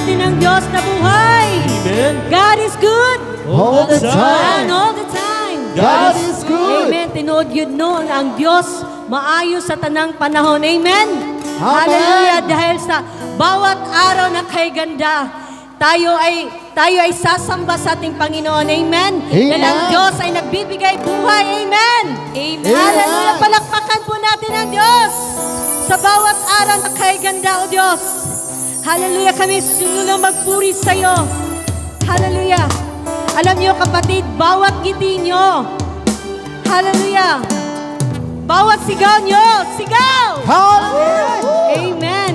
natin ang Diyos na buhay. Amen. God is good. All the time. And all the time. God is good. Amen. Tinood yun noon ang Diyos maayos sa tanang panahon. Amen. Amen. Hallelujah. Dahil sa bawat araw na kay ganda, tayo ay sasamba sa ating Panginoon. Amen. Dahil ang Diyos ay nagbibigay buhay. Amen. Amen. Hallelujah. Palakpakan po natin ang Diyos sa bawat araw na kay ganda, O Diyos. Hallelujah. Kami susunod magpuri sa iyo. Hallelujah. Alam niyo kapatid, bawat ngiti niyo, hallelujah, bawat sigaw niyo, sigaw! Hallelujah! Amen.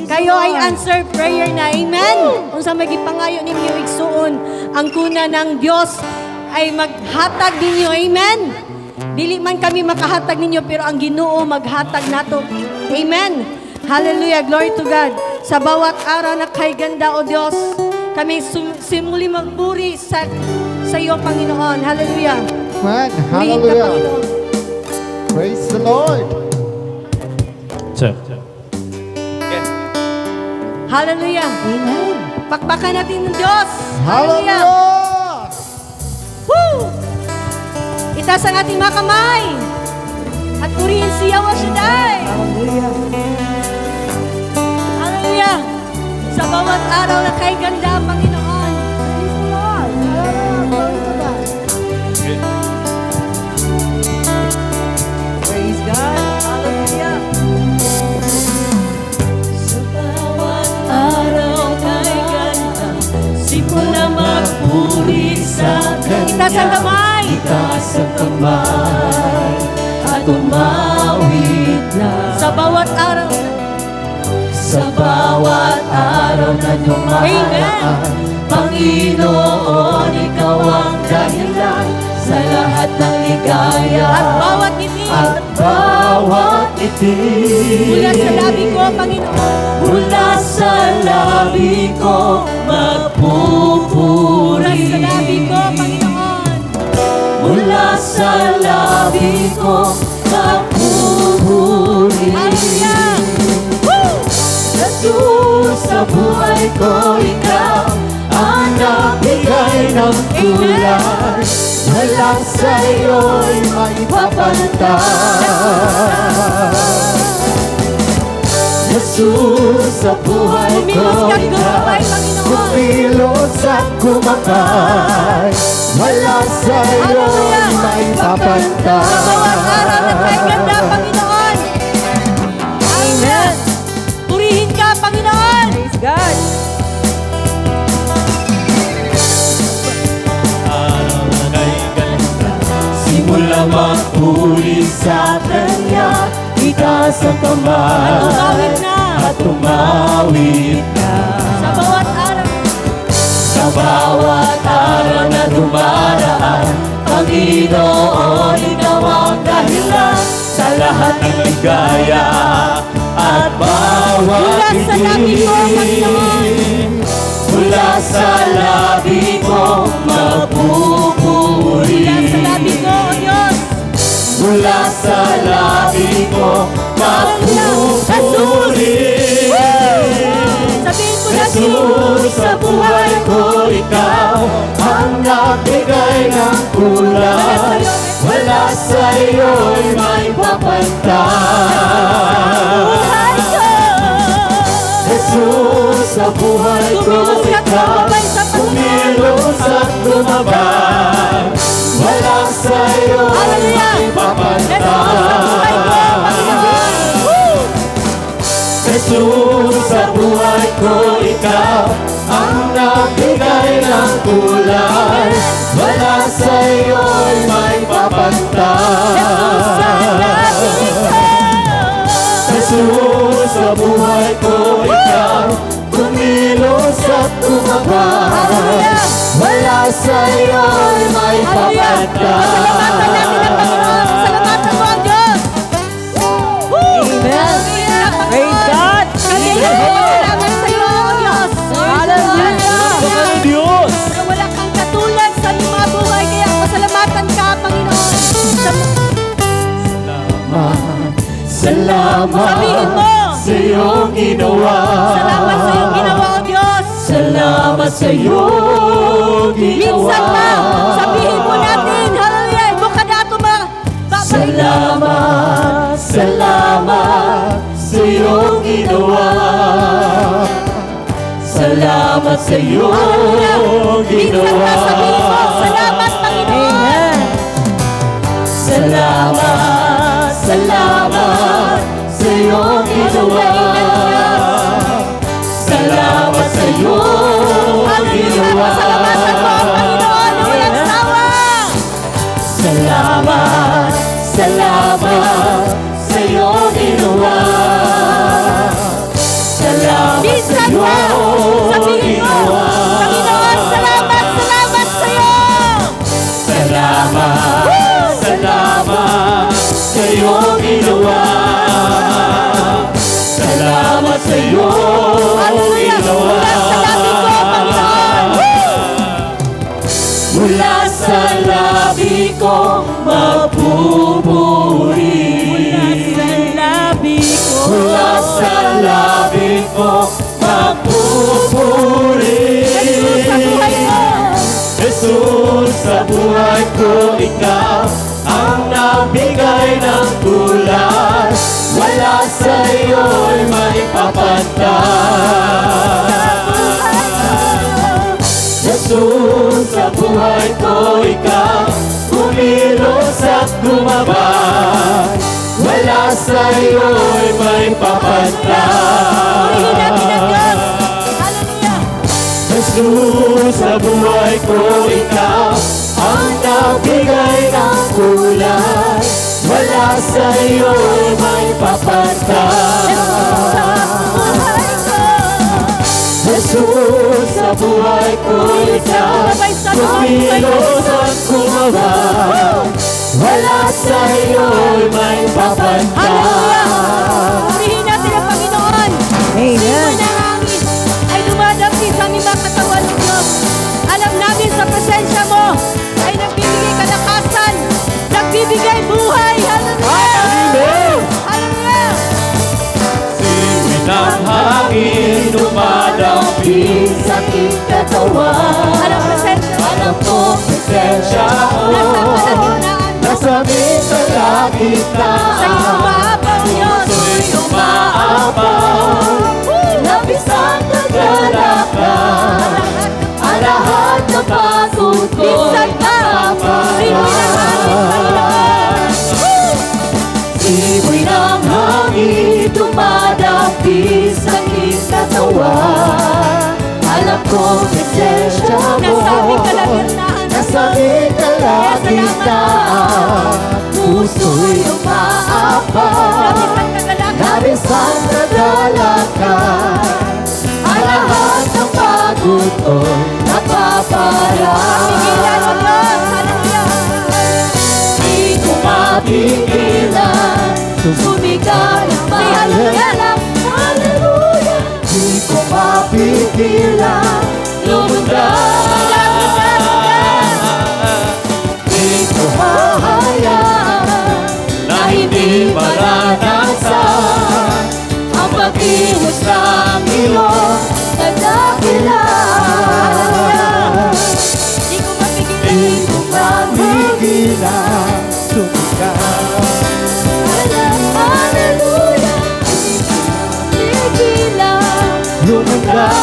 Kayo ay answer prayer na. Amen. Kung sa magipangayo ninyo igsuon, ang kuna ng Diyos ay maghatag ninyo. Amen. Dili man kami makahatag ninyo, pero ang Ginoo maghatag nato. Amen. Hallelujah. Glory to God. Sa bawat araw na kay ganda, O Diyos, kami simuli magpuri sa iyo, Panginoon. Hallelujah. Man, Purihin ka, hallelujah. Panginoon. Praise the Lord. Hallelujah. Amen. Pakpakan natin ng Diyos. Hallelujah. Woo! Itaas ang ating mga kamay. At purihin si Yahweh Shaddai. Hallelujah. Hallelujah. Sa bawat araw na kay ganda, Panginoon. Praise the Lord. Hallelujah. Glory to God. Praise God. Hallelujah. Sa bawat araw kay ganda, simula magpuri sa Kanya. Itaas ang kamay. Itaas ang kamay at umawit na Sa bawat araw. sa bawat araw na dumaan. Panginoon, Ikaw ang dahilan sa lahat ng ligaya At bawat ngiti. at bawat ngiti. Mula sa labi ko, Panginoon. Mula sa labi ko magpupuri. Mula sa labi ko, Panginoon. Mula sa labi ko magpupuri. Hallelujah. Woo! Jesus, sa buhay ko Ikaw ang nagbigay ng kulay. Wala sa iyo'y maipapantay. Jesus, sa buhay ko Kumilos at gumabay, Panginoon. kumilos at gumabay. Wala sa iyo'y maipapantay. Sa bawat araw na kay ganda, Panginoon. Amen. Purihin ka, Panginoon. Praise God. Araw na kay ganda, simula magpuri sa Kanya. Itaas ang kamay Tumawid na. at tumawid na. Sa bawat araw. Sa bawat araw na dumaraan, Panginoon, Ikaw ang dahilan sa lahat ng ligaya at bawat Mula sa labi ko, Panginoon. Mula sa labi ko magpupuri. Mula sa labi ko, O Diyos. Mula sa labi ko magpupuri. Sabihin ko na Jesus, sa buhay ko Ikaw ang nagbigay ng kulay. Wala sa iyo'y maipapantay. Jesus, sa buhay ko Ikaw kumilos at gumabay. Wala sa iyo'y maipapantay. Jesus, sa buhay ko Ikaw ang nagbigay ng kulay. Wala sa iyo'y maipapantay. Jesus, sa buhay ko Ikaw kumilos at gumabay. Wala sa iyo'y maipapantay. Pasalamatan natin ang Panginoon. Pasalamatan mo ang Diyos. Amen. Praise God. Kami ay nagpapasalamat sa iyo, O Diyos. Hallelujah. Diyos! Na wala kang katulad sa aming mga buhay. Kaya pasalamatan ka, Panginoon. Salamat Sabihin mo. sa iyong ginawa. Salamat sa iyong ginawa, O Diyos. Sa Salamat sa iyo, Minsan pa, sabihin po natin, hallelujah, buka na ito mga Salamat, salamat sa iyong ginawa. Salamat sa iyong Minsan pa, sabihin ginawa. mo, salamat Panginoon. Salamat, salamat sa iyong ginawa. Salamat sa iyong Hallelujah, ginawa. pasalamatan mo ang Panginoon na walang sawa. Salamat, salamat sa iyong ginawa. Salamat sa Minsan pa, iyong sabihin mo, ginawa. Panginoon, salamat, salamat sa iyo. Salamat, salamat sa iyong ginawa. Salamat sa iyong Hallelujah, ginawa. mula sa labi ko, Panginoon. Mula sa labi ko magpupuri. Mula sa labi ko, magpupuri. Jesus sa buhay ko. Jesus sa buhay ko, ikaw ang nagbigay ng bulan. Wala sa iyo'y may papantay. Jesus sa buhay ko, ikaw kumilos at gumabay. Wala sa iyo'y may papantay. Purihin natin ang Diyos. Hallelujah. Jesus sa buhay ko, ikaw ang nagbigay ng kulay. Wala sa iyo'y may papantay. Jesus sa buhay ko, ikaw kumilos at kumabay. Wala sa iyo'y may papantay. Hallelujah. Purihin natin ang Panginoon. Amen. Sino na hangin ay dumadampi sa aming mga katawan ng Diyos. Alam namin sa presensya mo ay nagbibigay kalakasan, nagbibigay buhay. Hallelujah. Amen. Hallelujah. Siwi ng hangin dumadampi sa aking katawan. Alam presensya mo. Alam ko presensya mo. Nasa kalagitnaan mo. Nasa kalagitnaan. Sa iyong maapaw, Diyos. Sa'yo'y umaapaw. Labis ang kagalakan. Ang lahat ng pagod ko'y Minsan pa, simoy ng hangin, Panginoon. Simoy ng hangin dumadampi sa aking katawan. Alam ko presensya mo. Nasa aming kalagitnaan. Nasa aming kalagitnaan. Puso'y umaapaw. Labis ang kagalakan. Labis ang kagalakan. Ang lahat ng pagod ko'y napaparaan. Pigilan mo, Diyos. Hallelujah. Di ko mapigilan, sumigaw ng Hallelujah. Hallelujah. Di ko mapigilan, lumundag. Di ko mahayaan na hindi maranasan ang pagkilos ng iyong kadakilan. Di ko mapigilan. Di ko mapigilan, sumigaw. Hallelujah. Pigilan. Lumundag.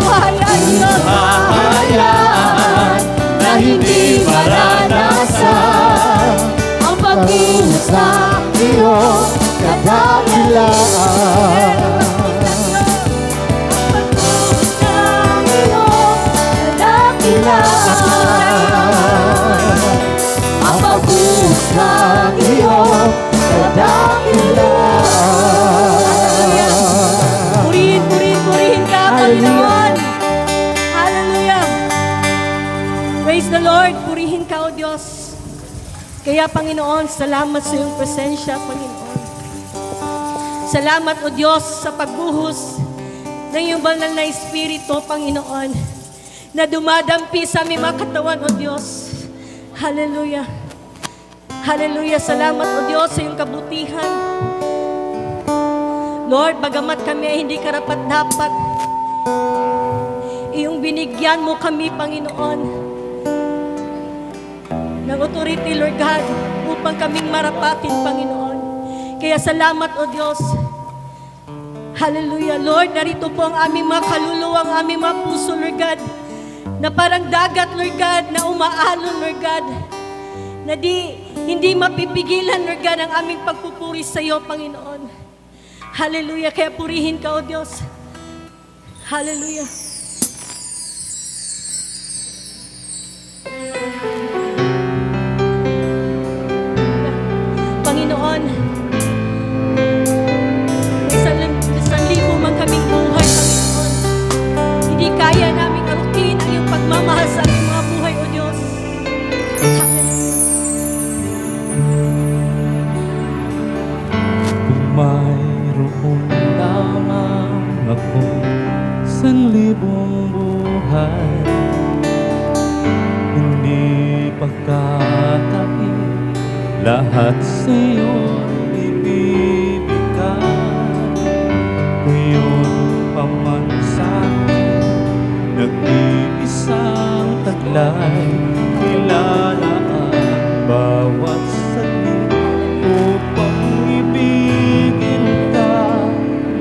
Mahayaan, Diyos. Mahayaan na hindi maranasan ang pagkilos ng iyong kadakilaan. Ang iyong kadakilaan. Ang pagkilos ng iyong kadakilaan. Purihin, purihin, purihin ka, Panginoon. Hallelujah. Praise the Lord. Purihin ka, O Diyos. Kaya, Panginoon, salamat sa iyong presensya, Panginoon. Salamat, O Diyos, sa pagbuhos ng iyong banal na Espiritu, Panginoon, na dumadampi sa aming mga katawan, O Diyos. Hallelujah. Hallelujah. Salamat, O Diyos, sa iyong kabutihan. Lord, bagamat kami ay hindi karapat-dapat, iyong binigyan mo kami, Panginoon, ng authority, Lord God, upang kaming marapatin, Panginoon. Kaya salamat, O Diyos. Hallelujah. Lord, narito po ang aming mga kaluluwa, ang aming mga puso, Lord God, na parang dagat, Lord God, na umaalon, Lord God, na hindi mapipigilan, Lord God, ang aming pagpupuri sa iyo, Panginoon. Hallelujah. Kaya purihin ka, O Diyos. Hallelujah. Panginoon, isang libo man kaming buhay, Panginoon. Hindi kaya namin arutin ang iyong pagmamahal sa aming mga buhay, O Diyos. Kung mayroon lamang ako sa libong buhay, hindi pagkakain, lahat sa'yo ibibigay. Ngayon pa man sa'kin, nag-iisang taglay, nilalaan bawat saglit upang ibigin ka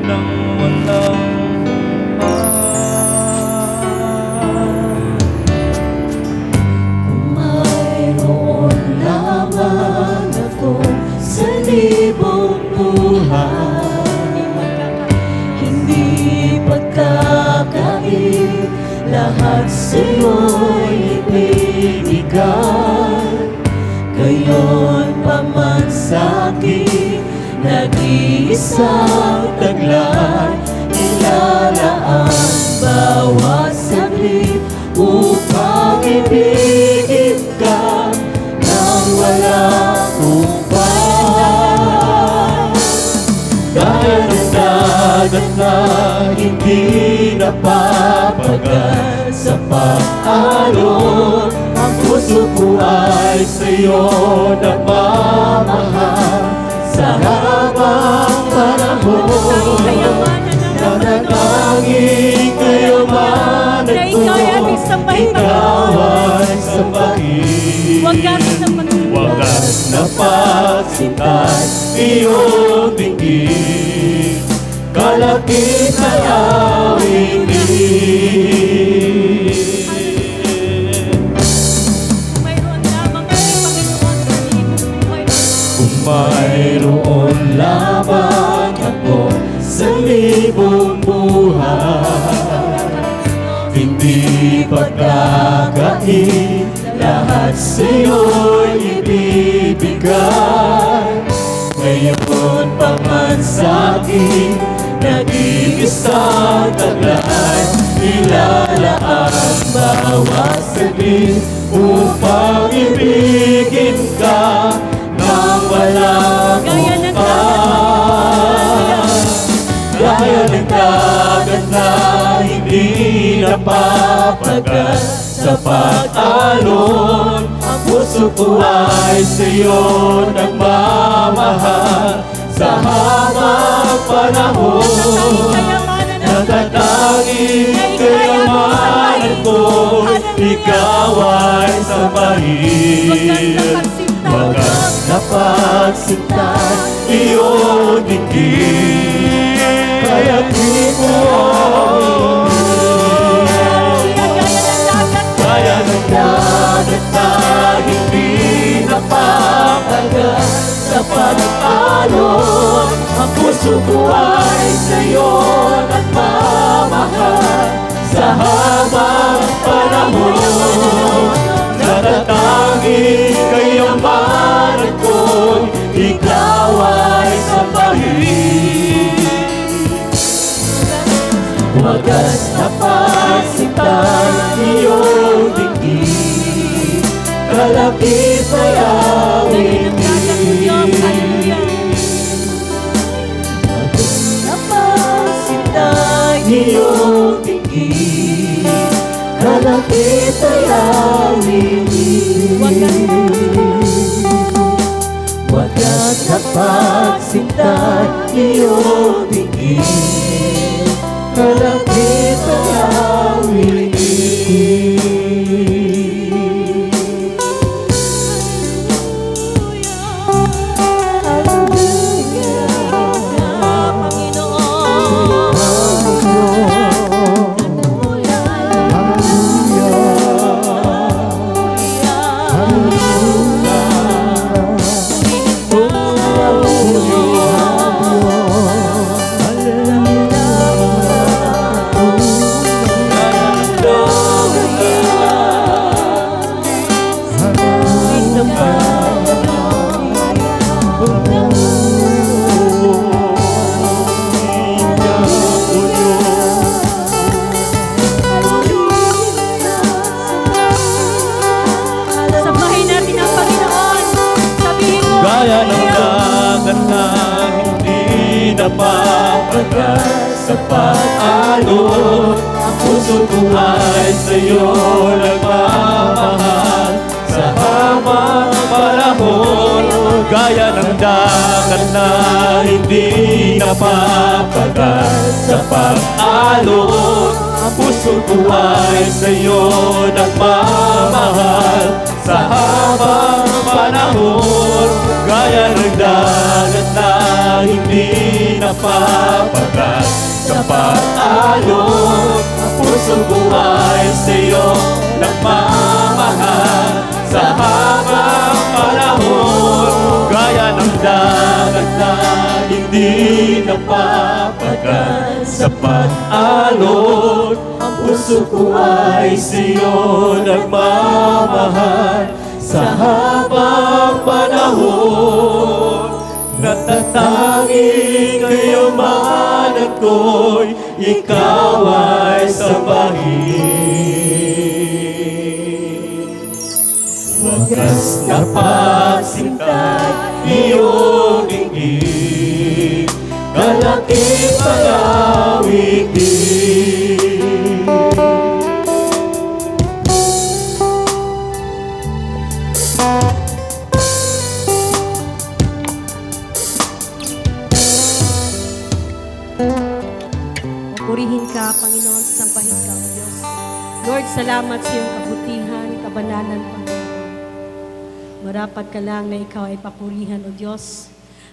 ng walang Mayroon lamang ako sa libong buhay, hindi pagkakain, lahat sa'yo'y ibibigay. Gayon pa man sa'kin, nag-iisang taglay, ilalaan bawat saglit upang ibigin ka ng walang humpay. Gaya ng dagat na hindi napapagal sa pag-alon, ang puso ko ay sa'yo nagmamahal. Sa habang panahon, nanananging kayamanan Na ikaw ay aming sambahin, ikaw ay sambahin. Wagas na pagsintay, iyong dinggin, kalapit na awingin. Mayroon lamang kami, Panginoon, sa libong buhay. Kung mayroon lamang ako sa libong buhay, hindi pagkakain, lahat sa'yo'y ibibigay. Ngayon pa man sa'kin, nag-iisang taglay, ilalaan bawat saglit upang ibigin ka ng walang Gaya ng humpay. Gaya ng dagat na hindi napapagal sa pag-alon, ang puso ko ay sa'yo nagmamahal. Sa habang panahon, natatanging kayamanan ko, ikaw ay sambahin. Wagas na pagsintay, iyong dinggin, kaya di mo kaya ng dagat na hindi napapagal sa pag-alon, ang puso ko ay sa'yo nagmamahal. Sa habang panahon, natatanging kayamanan ko, ikaw ay sambahin. Wagas na pagsintay, iyong dinggin, kalapit ay awingin. Wagas na pagsintay, iyong dinggin, kalapit ay awingin. Wagas na pagsintay, iyong dinggin, awitin, kalapit ang awitin. Sambahin natin ang Panginoon. Sabihin mo, Gaya ng dagat na hindi napapagat sa pag-alon, ang puso ko ay sa'yo nagmamahal sa habang panahon. Gaya ng dagat na hindi napapagat sa pag-alon, ang puso ko ay sa'yo nagmamahal sa habang panahon. Gaya ng dagat na hindi napapagat sa pag-alon, ang puso ko ay sa'yo nagmamahal sa habang panahon. Gaya ng dagat na hindi napapagat sa pag-alon, ang puso ko ay sa'yo nagmamahal sa habang panahon. Natatanging kayamanan ko'y ikaw ay sambahin. Wagas na pagsintay iyong ingin, kalakip ang awitin. purihin ka, Panginoon, sambahin ka, O Diyos. Lord, salamat sa iyong kabutihan, kabanalan, Panginoon. Marapat ka lang na ikaw ay papurihan, O Diyos.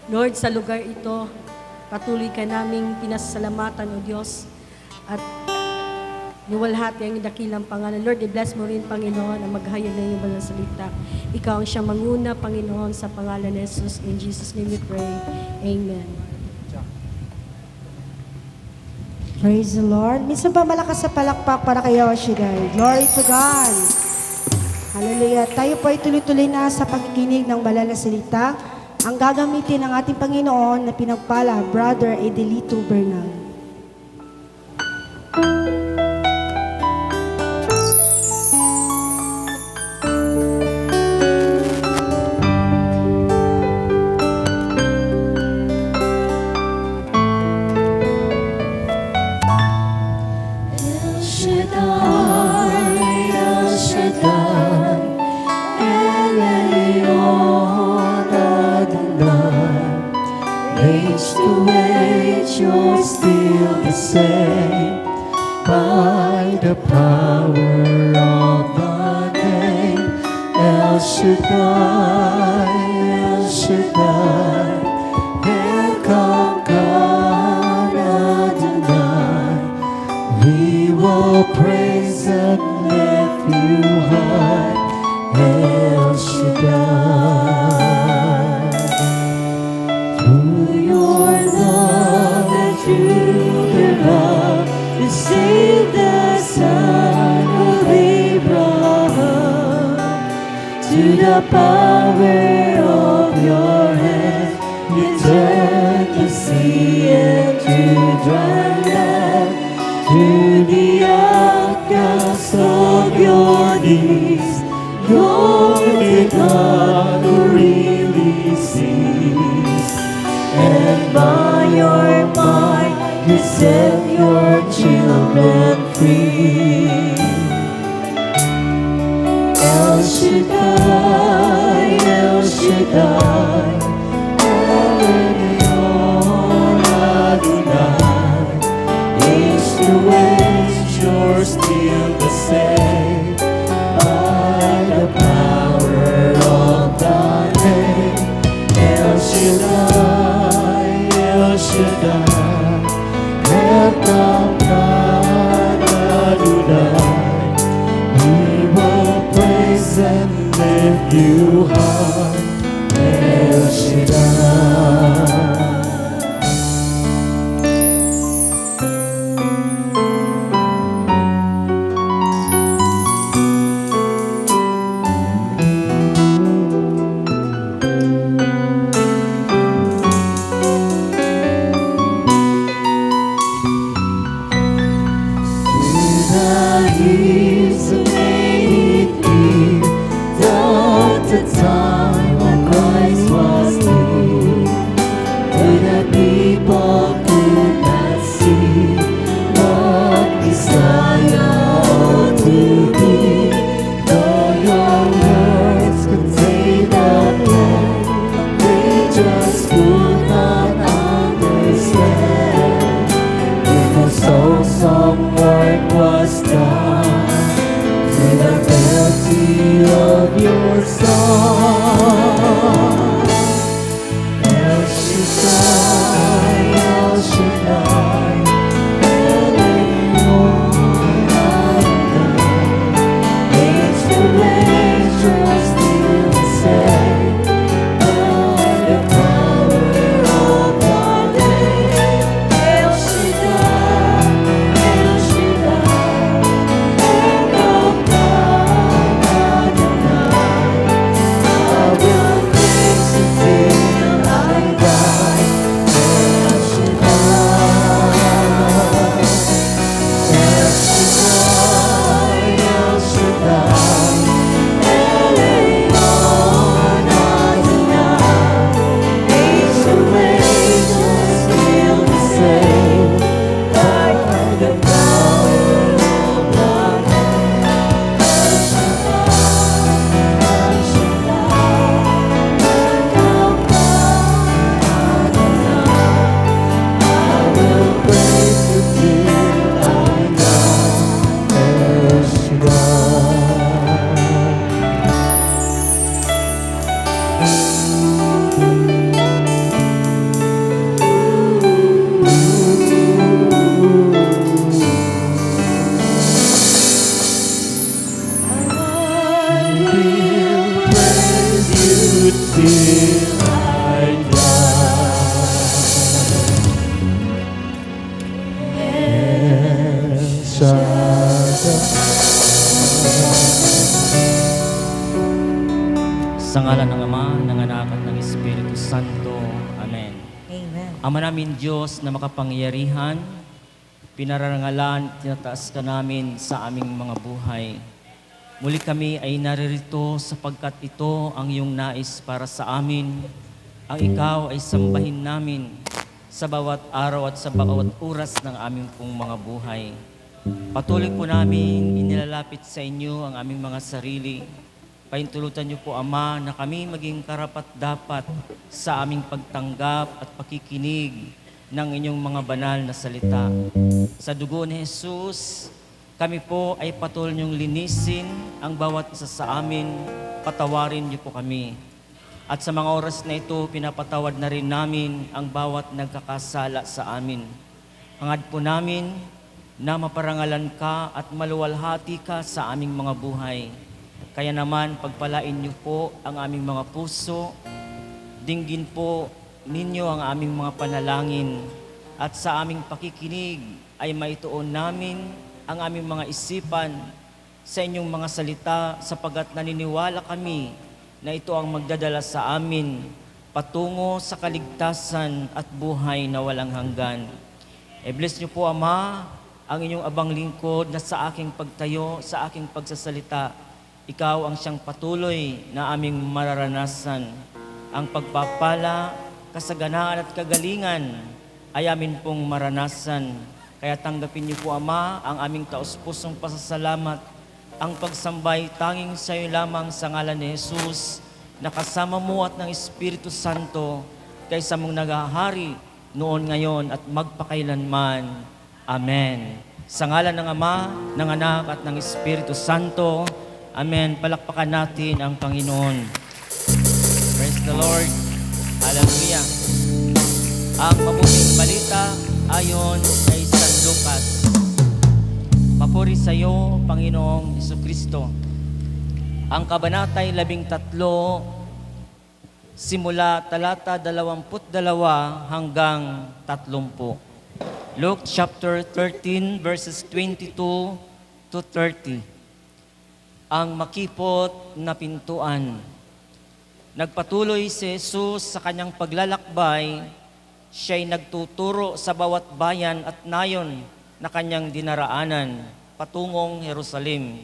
Lord, sa lugar ito, patuloy ka naming pinasalamatan, O Diyos. At niwalhati ang dakilang pangalan. Lord, i-bless mo rin, Panginoon, ang maghayag ng iyong banal na salita. Ikaw ang siyang manguna, Panginoon, sa pangalan ni Jesus. In Jesus' name we pray. Amen. Praise the Lord. Minsan ba malakas sa palakpak para kay Yoshidai? Glory to God. Hallelujah. Tayo po ay tuloy-tuloy na sa pakikinig ng banal na salita. Ang gagamitin ng ating Panginoon na pinagpala, Brother Edelito Bernal. Age to age, you're still the same. By the power of the name, El Shaddai, El Shaddai, Elkanah Adonai. We will praise and lift you high, El Shaddai. To save the son of Abraham, to the power of your hand, you turn the sea into dry land, to the outcasts of your knees, your God who really sees, and by your might you set your children free. El Shaddai, El Shaddai, El Elyon Adonai. Sa ngalan ng Ama, ng Anak at ng Espiritu Santo. Amen. Amen. Ama namin Diyos na makapangyarihan, pinararangalan, tinataas ka namin sa aming mga buhay. Muli kami ay naririto sapagkat ito ang iyong nais para sa amin. Ang ikaw ay sambahin namin sa bawat araw at sa bawat oras ng aming pong mga buhay. Patuloy po namin inilalapit sa inyo ang aming mga sarili. Paintulutan niyo po, Ama, na kami maging karapat-dapat sa aming pagtanggap at pakikinig ng inyong mga banal na salita. Sa dugo ni Jesus, kami po ay patuloy niyong linisin ang bawat isa sa amin. Patawarin niyo po kami. At sa mga oras na ito, pinapatawad na rin namin ang bawat nagkakasala sa amin. Hangad po namin na maparangalan ka at maluwalhati ka sa aming mga buhay. Kaya naman, pagpalain niyo po ang aming mga puso, dinggin po ninyo ang aming mga panalangin, at sa aming pakikinig ay maituon namin ang aming mga isipan sa inyong mga salita, sapagat naniniwala kami na ito ang magdadala sa amin patungo sa kaligtasan at buhay na walang hanggan. Bless niyo po, Ama, ang inyong abang lingkod na sa aking pagtayo, sa aking pagsasalita. Ikaw ang siyang patuloy na aming mararanasan. Ang pagpapala, kasaganaan at kagalingan ay amin pong maranasan. Kaya tanggapin niyo po, Ama, ang aming taos-pusong pasasalamat, ang pagsambay tanging sa iyo lamang sa ngalan ni Jesus, na kasama mo at ng Espiritu Santo, kaysa mong naghahari noon, ngayon at magpakailanman. Amen. Sa ngalan ng Ama, ng Anak at ng Espiritu Santo. Amen. Palakpakan natin ang Panginoon. Praise the Lord. Hallelujah. Ang mabuting balita ayon kay San Lucas. Papuri sa iyo, Panginoong Jesucristo. Ang kabanatay 13, simula talata 22 hanggang 30. Luke chapter 13 verses 22 to 30. Ang makipot na pintuan. Nagpatuloy si Jesus sa kanyang paglalakbay. Siya'y nagtuturo sa bawat bayan at nayon na kanyang dinaraanan patungong Jerusalem.